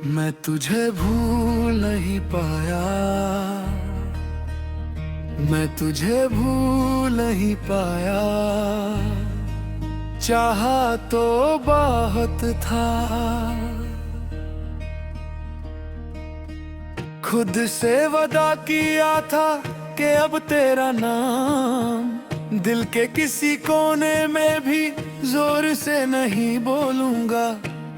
मैं तुझे भूल नहीं पाया, मैं तुझे भूल नहीं पाया। चाहा तो बहुत था, खुद से वादा किया था कि अब तेरा नाम दिल के किसी कोने में भी जोर से नहीं बोलूंगा।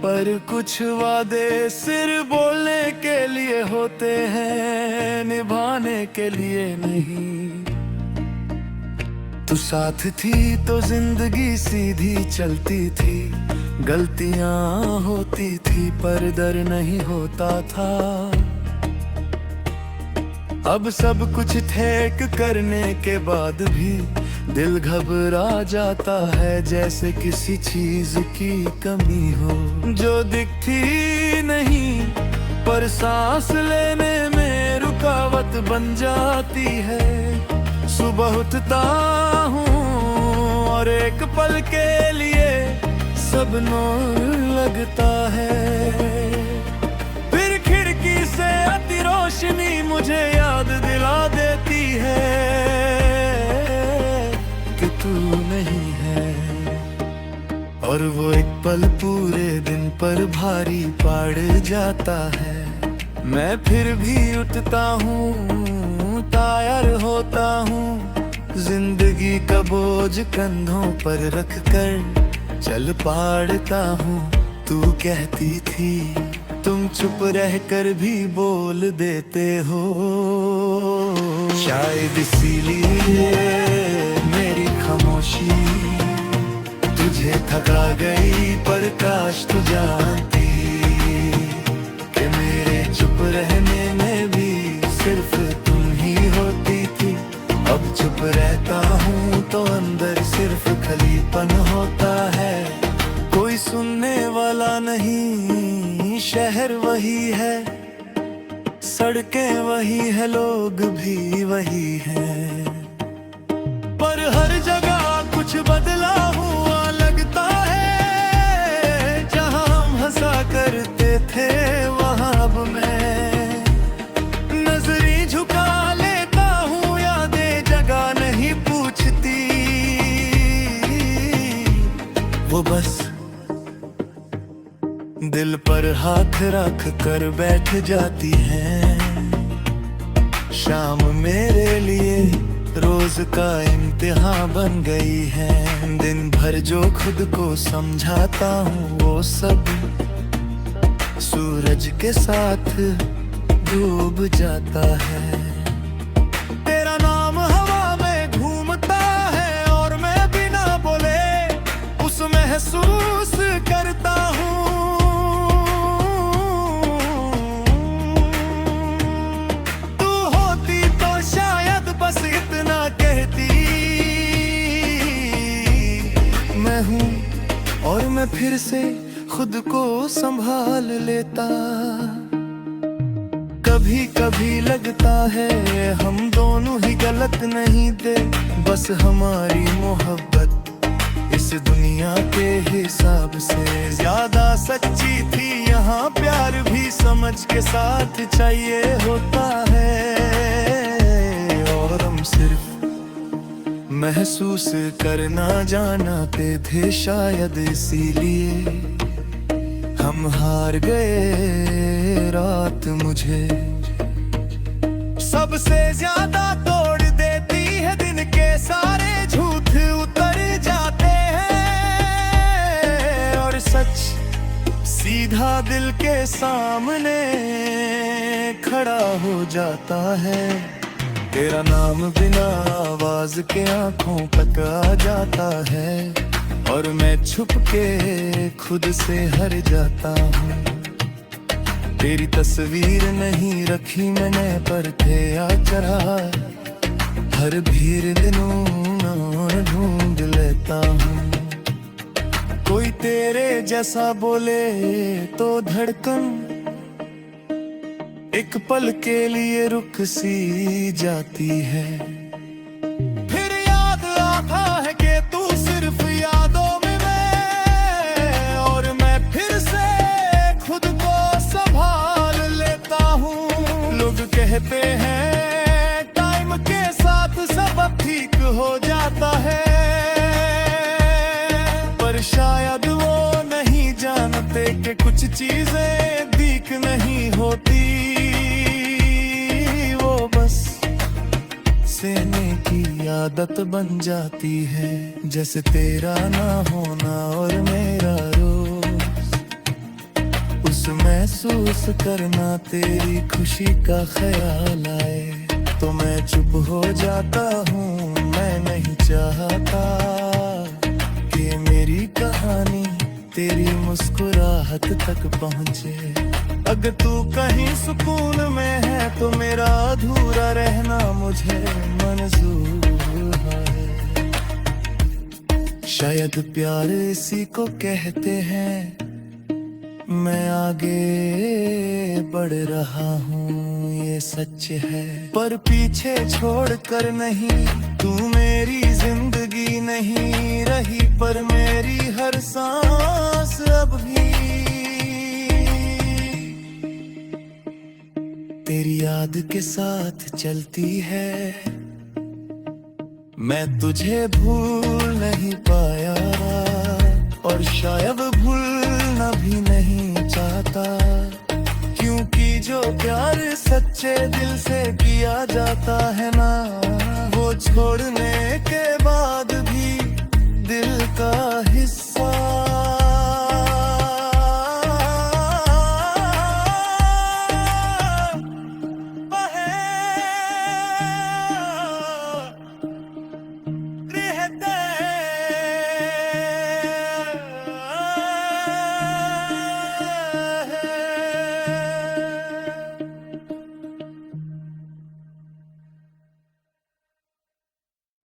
पर कुछ वादे सिर्फ बोलने के लिए होते हैं, निभाने के लिए नहीं। तू साथ थी तो जिंदगी सीधी चलती थी, गलतियां होती थी पर डर नहीं होता था। अब सब कुछ ठेक करने के बाद भी दिल घबरा जाता है, जैसे किसी चीज की कमी हो जो दिखती नहीं पर सांस लेने में रुकावट बन जाती है। सुबह उठता हूँ और एक पल के लिए सब नूर लगता है, फिर खिड़की से आती रोशनी मुझे याद दिला देती है कि तू नहीं है। और वो एक पल पूरे दिन पर भारी पड़ जाता है। मैं फिर भी उठता हूँ, तैयार होता हूँ, जिंदगी का बोझ कंधों पर रख कर चल पड़ता हूँ। तू कहती थी तुम चुप रह कर भी बोल देते हो, शायद इसीलिए मेरी खामोशी तुझे थका गई। पर काश तू जानती कि मेरे चुप रहने में भी सिर्फ तुम ही होती थी। अब चुप रहता हूँ तो अंदर सिर्फ खालीपन होता है, कोई सुनने वाला नहीं। शहर वही है, सड़कें वही है, लोग भी वही हैं, पर हर जगह कुछ बदला हुआ लगता है। जहां हम हंसा करते थे वहां अब मैं नजरी झुका लेता हूँ, यादें जगह नहीं पूछती। वो बस दिल पर हाथ रख कर बैठ जाती है। शाम मेरे लिए रोज का इम्तिहान बन गई है। दिन भर जो खुद को समझाता हूँ वो सब सूरज के साथ डूब जाता है। तेरा नाम हवा में घूमता है और मैं बिना बोले उस महसूस करता हूँ। और मैं फिर से खुद को संभाल लेता। कभी कभी लगता है हम दोनों ही गलत नहीं थे, बस हमारी मोहब्बत इस दुनिया के हिसाब से ज्यादा सच्ची थी। यहाँ प्यार भी समझ के साथ चाहिए होता है, और हम सिर्फ महसूस करना जानते थे, शायद इसीलिए हम हार गए। रात मुझे सबसे ज्यादा तोड़ देती है, दिन के सारे झूठ उतर जाते हैं और सच सीधा दिल के सामने खड़ा हो जाता है। तेरा नाम बिना आवाज के आंखों तक आ जाता है, और मैं छुप के खुद से हर जाता हूँ। तेरी तस्वीर नहीं रखी मैंने पर थे आ चढ़ा, हर भीड़ दिनों ढूंढ लेता हूँ। कोई तेरे जैसा बोले तो धड़कन एक पल के लिए रुक सी जाती है। फिर याद आता है कि तू सिर्फ यादों में मैं, और मैं फिर से खुद को संभाल कि कुछ चीजें दीख नहीं होती, वो बस सहने की आदत बन जाती है। जैसे तेरा ना होना और मेरा रोज, उस महसूस करना तेरी खुशी का ख्याल आए तो मैं चुप हो जाता हूँ। मैं नहीं चाहता कि मेरी कहानी तेरी मुस्कुराहट तक पहुँचे। अगर तू कहीं सुकून में है तो मेरा अधूरा रहना मुझे मंजूर है। शायद प्यार इसी को कहते हैं, मैं आगे बढ़ रहा हूँ ये सच है, पर पीछे छोड़ कर नहीं। तू मेरी जिंदगी नहीं रही, पर मेरी हर सांस अब भी तेरी याद के साथ चलती है। मैं तुझे भूल नहीं पाया और शायद भूलना भी नहीं चाहता, क्योंकि जो प्यार सच्चे दिल से किया जाता है ना, वो छोड़ने के बाद भी दिल का हिस्सा